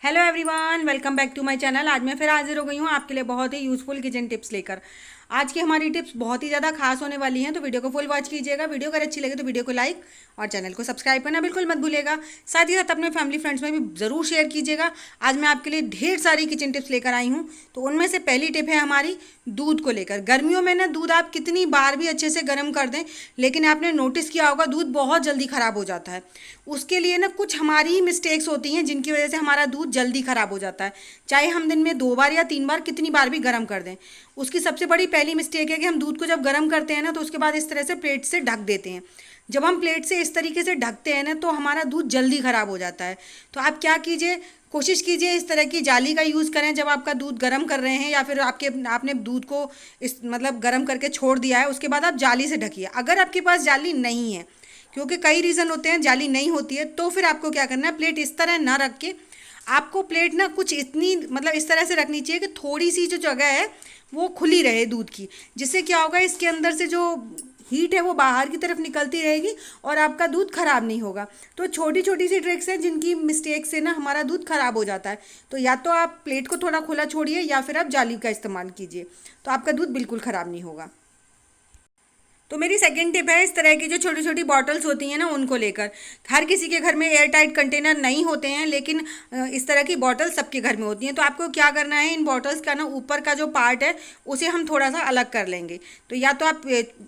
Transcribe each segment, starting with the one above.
Hello everyone, welcome back to my channel. आज मैं फिर हाजिर हो गई हूँ आपके लिए बहुत ही यूजफुल किचन टिप्स लेकर। आज की हमारी टिप्स बहुत ही ज़्यादा खास होने वाली हैं, तो वीडियो को फुल वॉच कीजिएगा। वीडियो अगर अच्छी लगे तो वीडियो को लाइक और चैनल को सब्सक्राइब करना बिल्कुल मत भूलिएगा। साथ ही साथ अपने फैमिली फ्रेंड्स में भी ज़रूर शेयर कीजिएगा। आज मैं आपके लिए ढेर सारी किचन टिप्स लेकर आई हूँ। तो उनमें से पहली टिप है हमारी दूध को लेकर। गर्मियों में ना दूध आप कितनी बार भी अच्छे से गर्म कर दें, लेकिन आपने नोटिस किया होगा दूध बहुत जल्दी ख़राब हो जाता है। उसके लिए ना कुछ हमारी ही मिस्टेक्स होती हैं जिनकी वजह से हमारा दूध जल्दी ख़राब हो जाता है, चाहे हम दिन में 2 बार या 3 बार कितनी बार भी गर्म कर दें। उसकी सबसे बड़ी पहली मिस्टेक है कि हम दूध को जब गर्म करते हैं ना, तो उसके बाद इस तरह से प्लेट से ढक देते हैं। जब हम प्लेट से इस तरीके से ढकते हैं ना, तो हमारा दूध जल्दी ख़राब हो जाता है। तो आप क्या कीजिए, कोशिश कीजिए इस तरह की जाली का यूज़ करें जब आपका दूध गर्म कर रहे हैं, या फिर आपने दूध को इस मतलब गर्म करके छोड़ दिया है, उसके बाद आप जाली से ढकिए। अगर आपके पास जाली नहीं है, क्योंकि कई रीज़न होते हैं, जाली नहीं होती है, तो फिर आपको क्या करना है, प्लेट इस तरह ना रख के आपको प्लेट ना कुछ इतनी मतलब इस तरह से रखनी चाहिए कि थोड़ी सी जो जगह है वो खुली रहे दूध की। जिससे क्या होगा, इसके अंदर से जो हीट है वो बाहर की तरफ निकलती रहेगी और आपका दूध ख़राब नहीं होगा। तो छोटी छोटी सी ट्रिक्स हैं जिनकी मिस्टेक से ना हमारा दूध ख़राब हो जाता है। तो या तो आप प्लेट को थोड़ा खुला छोड़िए या फिर आप जाली का इस्तेमाल कीजिए, तो आपका दूध बिल्कुल ख़राब नहीं होगा। तो मेरी सेकंड टिप है इस तरह की जो छोटी छोटी बॉटल्स होती हैं ना, उनको लेकर। हर किसी के घर में एयर टाइट कंटेनर नहीं होते हैं, लेकिन इस तरह की बॉटल सबके घर में होती हैं। तो आपको क्या करना है, इन बॉटल्स का ना ऊपर का जो पार्ट है उसे हम थोड़ा सा अलग कर लेंगे। तो या तो आप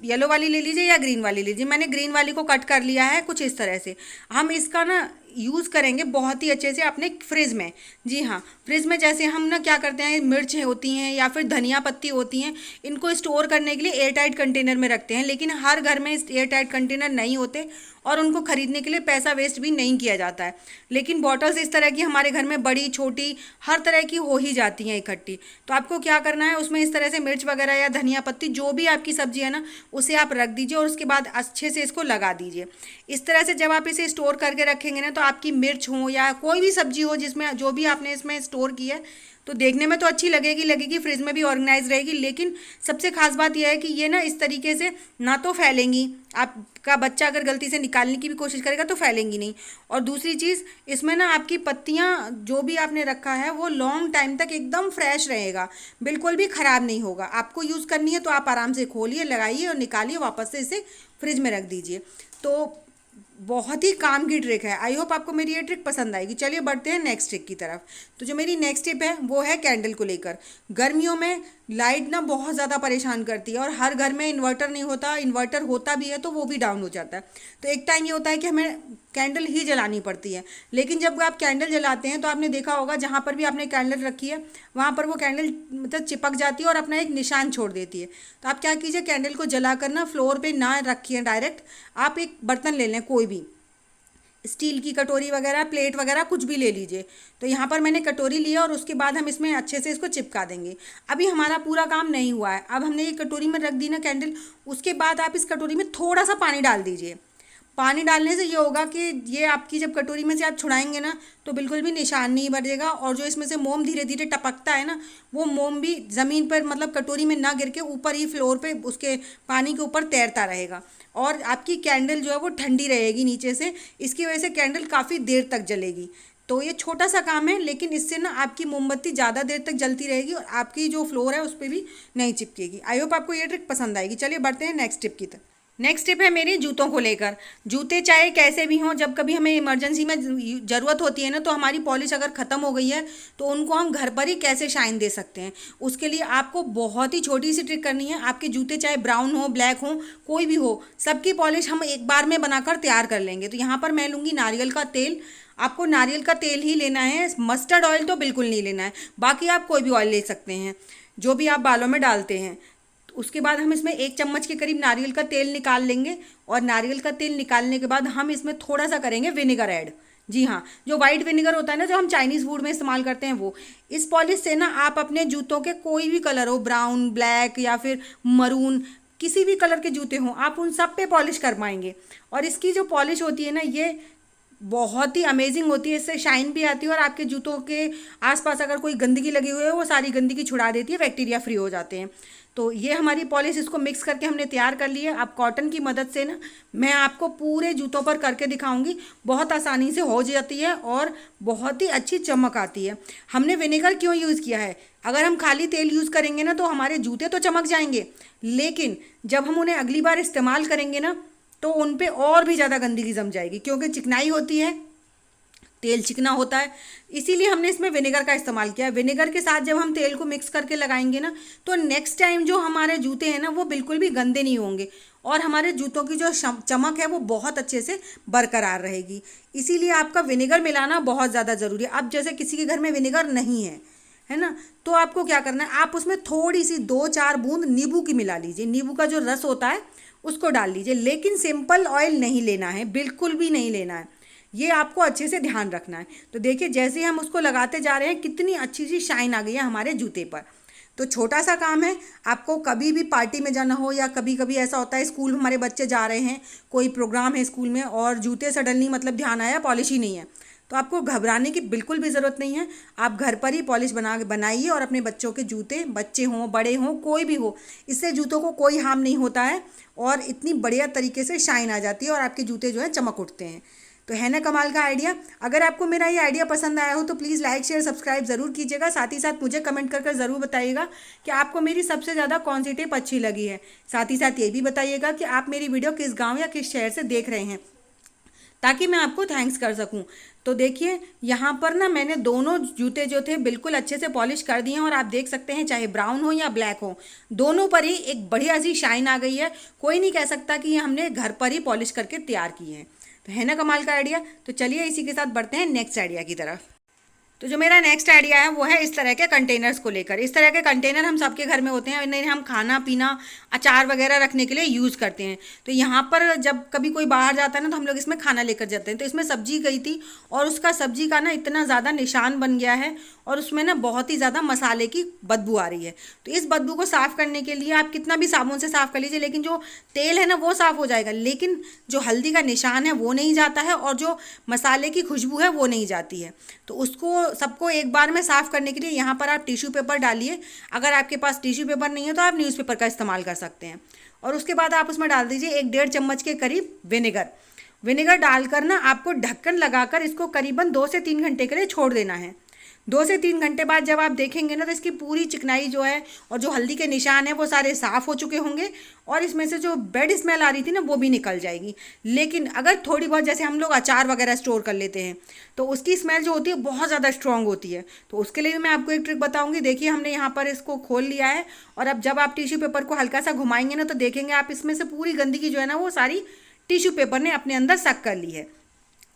येलो वाली ले लीजिए या ग्रीन वाली लीजिए। मैंने ग्रीन वाली को कट कर लिया है कुछ इस तरह से। हम इसका ना यूज़ करेंगे बहुत ही अच्छे से अपने फ्रिज में। जी हाँ, फ्रिज में जैसे हम ना क्या करते हैं, मिर्च होती हैं या फिर धनिया पत्ती होती हैं, इनको स्टोर करने के लिए एयर टाइट कंटेनर में रखते हैं। लेकिन हर घर में एयर टाइट कंटेनर नहीं होते और उनको खरीदने के लिए पैसा वेस्ट भी नहीं किया जाता है। लेकिन बॉटल्स इस तरह की हमारे घर में बड़ी छोटी हर तरह की हो ही जाती हैं इकट्ठी। तो आपको क्या करना है, उसमें इस तरह से मिर्च वगैरह या धनिया पत्ती जो भी आपकी सब्जी है ना, उसे आप रख दीजिए और उसके बाद अच्छे से इसको लगा दीजिए। इस तरह से जब आप इसे स्टोर करके रखेंगे ना, तो आपकी मिर्च हो या कोई भी सब्जी हो जिसमें जो भी आपने इसमें स्टोर की है, तो देखने में तो अच्छी लगेगी, फ्रिज में भी ऑर्गेनाइज रहेगी। लेकिन सबसे खास बात यह है कि ये ना इस तरीके से ना तो फैलेंगी, आपका बच्चा अगर गलती से निकालने की भी कोशिश करेगा तो फैलेंगी नहीं। और दूसरी चीज़, इसमें ना आपकी पत्तियाँ जो भी आपने रखा है वो लॉन्ग टाइम तक एकदम फ्रेश रहेगा, बिल्कुल भी ख़राब नहीं होगा। आपको यूज़ करनी है तो आप आराम से खोलिए, लगाइए और निकालिए, वापस से इसे फ्रिज में रख दीजिए। तो बहुत ही काम की ट्रिक है। आई होप आपको मेरी ये ट्रिक पसंद आएगी। चलिए बढ़ते हैं नेक्स्ट ट्रिक की तरफ। तो जो मेरी नेक्स्ट टिप है वो है कैंडल को लेकर। गर्मियों में लाइट ना बहुत ज़्यादा परेशान करती है और हर घर में इन्वर्टर नहीं होता, इन्वर्टर होता भी है तो वो भी डाउन हो जाता है। तो एक टाइम ये होता है कि हमें कैंडल ही जलानी पड़ती है। लेकिन जब आप कैंडल जलाते हैं तो आपने देखा होगा जहाँ पर भी आपने कैंडल रखी है वहाँ पर वो कैंडल मतलब चिपक जाती है और अपना एक निशान छोड़ देती है। तो आप क्या कीजिए, कैंडल को जलाकर ना फ्लोर पे ना रखिए डायरेक्ट, आप एक बर्तन ले लें, कोई भी स्टील की कटोरी वगैरह, प्लेट वगैरह कुछ भी ले लीजिए। तो यहाँ पर मैंने कटोरी लिया और उसके बाद हम इसमें अच्छे से इसको चिपका देंगे। अभी हमारा पूरा काम नहीं हुआ है, अब हमने ये कटोरी में रख दी ना कैंडल, उसके बाद आप इस कटोरी में थोड़ा सा पानी डाल दीजिए। पानी डालने से ये होगा कि ये आपकी जब कटोरी में से आप छुड़ाएंगे ना, तो बिल्कुल भी निशान नहीं बढ़ेगा और जो इसमें से मोम धीरे धीरे टपकता है ना, वो मोम भी ज़मीन पर मतलब कटोरी में ना गिर के ऊपर ही फ्लोर पे उसके पानी के ऊपर तैरता रहेगा। और आपकी कैंडल जो है वो ठंडी रहेगी नीचे से, इसकी वजह से कैंडल काफ़ी देर तक जलेगी। तो ये छोटा सा काम है, लेकिन इससे ना आपकी मोमबत्ती ज़्यादा देर तक जलती रहेगी और आपकी जो फ्लोर है उस पर भी नहीं चिपकेगी। आई होप आपको ये ट्रिक पसंद आएगी। चलिए बढ़ते हैं नेक्स्ट टिप की तरफ। नेक्स्ट टिप है मेरी जूतों को लेकर। जूते चाहे कैसे भी हों, जब कभी हमें इमरजेंसी में ज़रूरत होती है ना, तो हमारी पॉलिश अगर ख़त्म हो गई है तो उनको हम घर पर ही कैसे शाइन दे सकते हैं। उसके लिए आपको बहुत ही छोटी सी ट्रिक करनी है। आपके जूते चाहे ब्राउन हो, ब्लैक हो, कोई भी हो, सबकी पॉलिश हम एक बार में बनाकर तैयार कर लेंगे। तो यहाँ पर मैं लूँगी नारियल का तेल। आपको नारियल का तेल ही लेना है, मस्टर्ड ऑयल तो बिल्कुल नहीं लेना है। बाकी आप कोई भी ऑयल ले सकते हैं जो भी आप बालों में डालते हैं। उसके बाद हम इसमें 1 चम्मच के करीब नारियल का तेल निकाल लेंगे और नारियल का तेल निकालने के बाद हम इसमें थोड़ा सा करेंगे विनेगर ऐड। जी हाँ, जो वाइट विनेगर होता है ना, जो हम चाइनीज़ फूड में इस्तेमाल करते हैं वो। इस पॉलिश से ना आप अपने जूतों के कोई भी कलर हो, ब्राउन, ब्लैक या फिर मरून, किसी भी कलर के जूते हों, आप उन सब पे पॉलिश कर पाएंगे। और इसकी जो पॉलिश होती है ना, ये बहुत ही अमेजिंग होती है, इससे शाइन भी आती है और आपके जूतों के आसपास अगर कोई गंदगी लगी हुई है वो सारी गंदगी छुड़ा देती है, बैक्टीरिया फ्री हो जाते हैं। तो ये हमारी पॉलिश, इसको मिक्स करके हमने तैयार कर ली है। अब कॉटन की मदद से ना मैं आपको पूरे जूतों पर करके दिखाऊंगी, बहुत आसानी से हो जाती है और बहुत ही अच्छी चमक आती है। हमने विनेगर क्यों यूज़ किया है? अगर हम खाली तेल यूज़ करेंगे ना तो हमारे जूते तो चमक जाएंगे, लेकिन जब हम उन्हें अगली बार इस्तेमाल करेंगे ना तो उन पे और भी ज़्यादा गंदगी जम जाएगी, क्योंकि चिकनाई होती है, तेल चिकना होता है। इसीलिए हमने इसमें विनेगर का इस्तेमाल किया है। विनेगर के साथ जब हम तेल को मिक्स करके लगाएंगे ना तो नेक्स्ट टाइम जो हमारे जूते हैं ना वो बिल्कुल भी गंदे नहीं होंगे और हमारे जूतों की जो चमक है वो बहुत अच्छे से बरकरार रहेगी। इसीलिए आपका विनेगर मिलाना बहुत ज़्यादा ज़रूरी है। अब जैसे किसी के घर में विनेगर नहीं है ना, तो आपको क्या करना है, आप उसमें थोड़ी सी 2-4 बूंद नींबू की मिला लीजिए। नींबू का जो रस होता है उसको डाल लीजिए, लेकिन सिंपल ऑयल नहीं लेना है, बिल्कुल भी नहीं लेना है। ये आपको अच्छे से ध्यान रखना है। तो देखिए जैसे हम उसको लगाते जा रहे हैं कितनी अच्छी सी शाइन आ गई है हमारे जूते पर। तो छोटा सा काम है, आपको कभी भी पार्टी में जाना हो या कभी कभी ऐसा होता है स्कूल में हमारे बच्चे जा रहे हैं, कोई प्रोग्राम है स्कूल में और जूते सडनली मतलब ध्यान आया पॉलिश ही नहीं है, तो आपको घबराने की बिल्कुल भी ज़रूरत नहीं है। आप घर पर ही पॉलिश बनाइए और अपने बच्चों के जूते, बच्चे हों बड़े हों कोई भी हो, इससे जूतों को कोई हार्म नहीं होता है और इतनी बढ़िया तरीके से शाइन आ जाती है और आपके जूते जो है चमक उठते हैं। तो है ना कमाल का आइडिया। अगर आपको मेरा ये आइडिया पसंद आया हो तो प्लीज़ लाइक शेयर सब्सक्राइब ज़रूर कीजिएगा। साथ ही साथ मुझे कमेंट कर ज़रूर बताइएगा कि आपको मेरी सबसे ज़्यादा कौन सी टिप अच्छी लगी है। साथ ही साथ ये भी बताइएगा कि आप मेरी वीडियो किस गाँव या किस शहर से देख रहे हैं, ताकि मैं आपको थैंक्स कर सकूं। तो देखिए यहाँ पर ना मैंने दोनों जूते जो थे बिल्कुल अच्छे से पॉलिश कर दिए हैं और आप देख सकते हैं चाहे ब्राउन हो या ब्लैक हो, दोनों पर ही एक बढ़िया सी शाइन आ गई है। कोई नहीं कह सकता कि ये हमने घर पर ही पॉलिश करके तैयार की है। तो है ना कमाल का आइडिया। तो चलिए इसी के साथ बढ़ते हैं नेक्स्ट आइडिया की तरफ। तो जो मेरा नेक्स्ट आइडिया है वो है इस तरह के कंटेनर्स को लेकर। इस तरह के कंटेनर हम सबके घर में होते हैं, इन्हें हम खाना पीना अचार वगैरह रखने के लिए यूज़ करते हैं। तो यहाँ पर जब कभी कोई बाहर जाता है ना तो हम लोग इसमें खाना लेकर जाते हैं। तो इसमें सब्जी गई थी और उसका सब्जी का ना इतना ज़्यादा निशान बन गया है और उसमें ना बहुत ही ज़्यादा मसाले की बदबू आ रही है। तो इस बदबू को साफ़ करने के लिए आप कितना भी साबुन से साफ़ कर लीजिए, लेकिन जो तेल है ना वो साफ़ हो जाएगा, लेकिन जो हल्दी का निशान है वो नहीं जाता है और जो मसाले की खुशबू है वो नहीं जाती है। तो उसको सबको एक बार में साफ़ करने के लिए यहाँ पर आप टिश्यू पेपर डालिए। अगर आपके पास टिश्यू पेपर नहीं है तो आप न्यूज़पेपर का इस्तेमाल कर सकते हैं। और उसके बाद आप उसमें डाल दीजिए 1-1.5 चम्मच के करीब विनेगर। विनेगर डालकर ना आपको ढक्कन लगाकर इसको करीबन 2 से 3 घंटे के लिए छोड़ देना है। 2 से 3 घंटे बाद जब आप देखेंगे ना तो इसकी पूरी चिकनाई जो है और जो हल्दी के निशान है वो सारे साफ़ हो चुके होंगे और इसमें से जो बैड स्मेल आ रही थी ना वो भी निकल जाएगी। लेकिन अगर थोड़ी बहुत, जैसे हम लोग अचार वगैरह स्टोर कर लेते हैं तो उसकी स्मेल जो होती है बहुत ज़्यादा स्ट्रॉन्ग होती है। तो उसके लिए मैं आपको एक ट्रिक बताऊंगी। देखिए हमने यहाँ पर इसको खोल लिया है और अब जब आप टिश्यू पेपर को हल्का सा घुमाएंगे ना तो देखेंगे आप इसमें से पूरी गंदगी जो है ना वो सारी टिश्यू पेपर ने अपने अंदर सक कर ली है।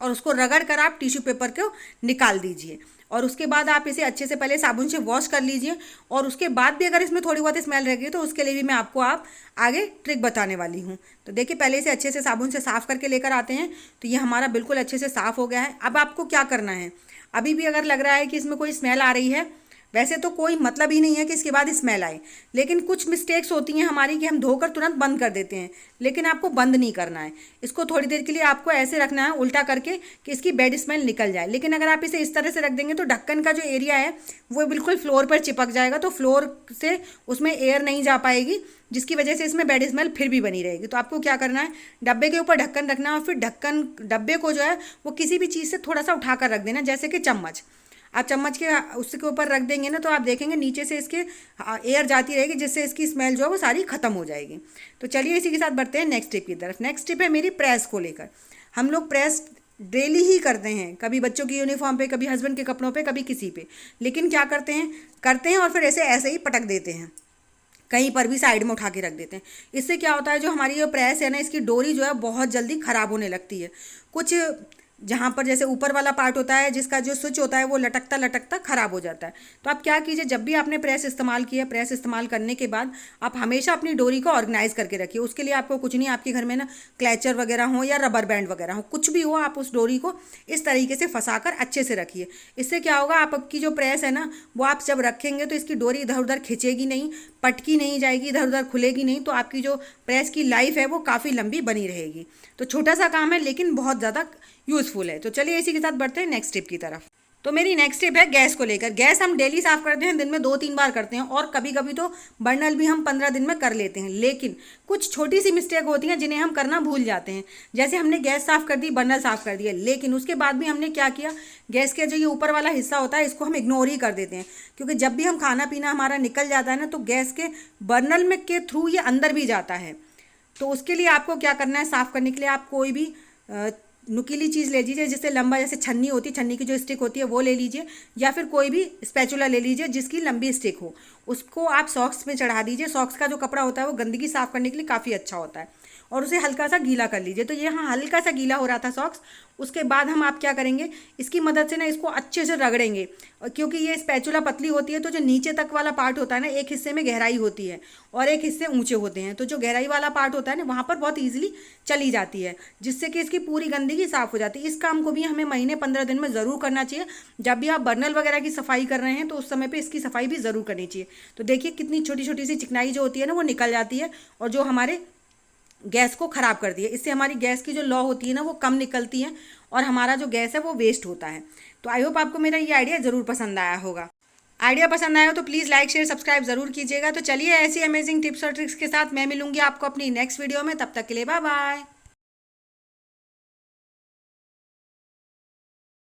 और उसको रगड़ कर आप टिश्यू पेपर को निकाल दीजिए और उसके बाद आप इसे अच्छे से पहले साबुन से वॉश कर लीजिए। और उसके बाद भी अगर इसमें थोड़ी बहुत स्मेल रहेगी तो उसके लिए भी मैं आपको आगे ट्रिक बताने वाली हूँ। तो देखिए पहले इसे अच्छे से साबुन से साफ़ करके लेकर आते हैं। तो ये हमारा बिल्कुल अच्छे से साफ़ हो गया है। अब आपको क्या करना है, अभी भी अगर लग रहा है कि इसमें कोई स्मेल आ रही है, वैसे तो कोई मतलब ही नहीं है कि इसके बाद स्मेल आए, लेकिन कुछ मिस्टेक्स होती हैं हमारी कि हम धोकर तुरंत बंद कर देते हैं, लेकिन आपको बंद नहीं करना है। इसको थोड़ी देर के लिए आपको ऐसे रखना है उल्टा करके कि इसकी बैड स्मेल निकल जाए। लेकिन अगर आप इसे इस तरह से रख देंगे तो ढक्कन का जो एरिया है वो बिल्कुल फ्लोर पर चिपक जाएगा, तो फ्लोर से उसमें एयर नहीं जा पाएगी, जिसकी वजह से इसमें बैड स्मेल फिर भी बनी रहेगी। तो आपको क्या करना है, डब्बे के ऊपर ढक्कन रखना है और फिर डब्बे को जो है वो किसी भी चीज़ से थोड़ा सा उठाकर रख देना, जैसे कि चम्मच। आप चम्मच के उसके ऊपर रख देंगे ना तो आप देखेंगे नीचे से इसके एयर जाती रहेगी, जिससे इसकी स्मेल जो है वो सारी ख़त्म हो जाएगी। तो चलिए इसी के साथ बढ़ते हैं नेक्स्ट टिप की तरफ। नेक्स्ट टिप है मेरी प्रेस को लेकर। हम लोग प्रेस डेली ही करते हैं, कभी बच्चों की यूनिफॉर्म पे, कभी हस्बैंड के कपड़ों पे, कभी किसी पे। लेकिन क्या करते हैं और फिर ऐसे ही पटक देते हैं, कहीं पर भी साइड में उठा के रख देते हैं। इससे क्या होता है, जो हमारी जो प्रेस है ना इसकी डोरी जो है बहुत जल्दी ख़राब होने लगती है। कुछ जहाँ पर जैसे ऊपर वाला पार्ट होता है जिसका जो स्विच होता है वो लटकता लटकता ख़राब हो जाता है। तो आप क्या कीजिए, जब भी आपने प्रेस इस्तेमाल किया, प्रेस इस्तेमाल करने के बाद आप हमेशा अपनी डोरी को ऑर्गेनाइज करके रखिए। उसके लिए आपको कुछ नहीं, आपके घर में ना क्लैचर वगैरह हो या रबर बैंड वगैरह हो, कुछ भी हो, आप उस डोरी को इस तरीके से फंसा कर अच्छे से रखिए। इससे क्या होगा, आपकी जो प्रेस है ना वो आप जब रखेंगे तो इसकी डोरी इधर उधर खिंचेगी नहीं, पटकी नहीं जाएगी, इधर उधर खुलेगी नहीं। तो आपकी जो प्रेस की लाइफ है वो काफ़ी लंबी बनी रहेगी। तो छोटा सा काम है लेकिन बहुत ज़्यादा यूज़फुल है। तो चलिए इसी के साथ बढ़ते हैं नेक्स्ट टिप की तरफ। तो मेरी नेक्स्ट टिप है गैस को लेकर। गैस हम डेली साफ करते हैं, दिन में 2-3 बार करते हैं, और कभी कभी तो बर्नल भी हम 15 दिन में कर लेते हैं। लेकिन कुछ छोटी सी मिस्टेक होती हैं जिन्हें हम करना भूल जाते हैं। जैसे हमने गैस साफ कर दी, बर्नल साफ कर दिया, लेकिन उसके बाद भी हमने क्या किया, गैस के जो ये ऊपर वाला हिस्सा होता है इसको हम इग्नोर ही कर देते हैं। क्योंकि जब भी हम खाना पीना हमारा निकल जाता है ना, तो गैस के बर्नल में के थ्रू ये अंदर भी जाता है। तो उसके लिए आपको क्या करना है, साफ़ करने के लिए आप कोई भी नुकीली चीज़ ले लीजिए, जिससे लंबा, जैसे छन्नी होती है, छन्नी की जो स्टिक होती है वो ले लीजिए, या फिर कोई भी स्पैचुला ले लीजिए जिसकी लंबी स्टिक हो। उसको आप सॉक्स में चढ़ा दीजिए। सॉक्स का जो कपड़ा होता है वो गंदगी साफ़ करने के लिए काफ़ी अच्छा होता है, और उसे हल्का सा गीला कर लीजिए। तो ये यहाँ हल्का सा गीला हो रहा था सॉक्स। उसके बाद हम आप क्या करेंगे, इसकी मदद से ना इसको अच्छे से रगड़ेंगे। और क्योंकि ये स्पैचुला पतली होती है, तो जो नीचे तक वाला पार्ट होता है ना, एक हिस्से में गहराई होती है और एक हिस्से ऊंचे होते हैं। तो जो गहराई वाला पार्ट होता है ना, वहाँ पर बहुत ईजिली चली जाती है, जिससे कि इसकी पूरी गंदगी साफ़ हो जाती है। इस काम को भी हमें महीने 15 दिन में ज़रूर करना चाहिए। जब भी आप बर्नल वगैरह की सफाई कर रहे हैं तो उस समय पर इसकी सफाई भी ज़रूर करनी चाहिए। तो देखिए कितनी छोटी छोटी सी चिकनाई जो होती है ना, वो निकल जाती है, और जो हमारे गैस को ख़राब कर दिए। इससे हमारी गैस की जो लौ होती है ना, वो कम निकलती है, और हमारा जो गैस है वो वेस्ट होता है। तो आई होप आपको मेरा ये आइडिया ज़रूर पसंद आया होगा। आइडिया पसंद आया हो तो प्लीज़ लाइक शेयर सब्सक्राइब ज़रूर कीजिएगा। तो चलिए ऐसी अमेजिंग टिप्स और ट्रिक्स के साथ मैं मिलूंगी आपको अपनी नेक्स्ट वीडियो में। तब तक के लिए बाय बाय।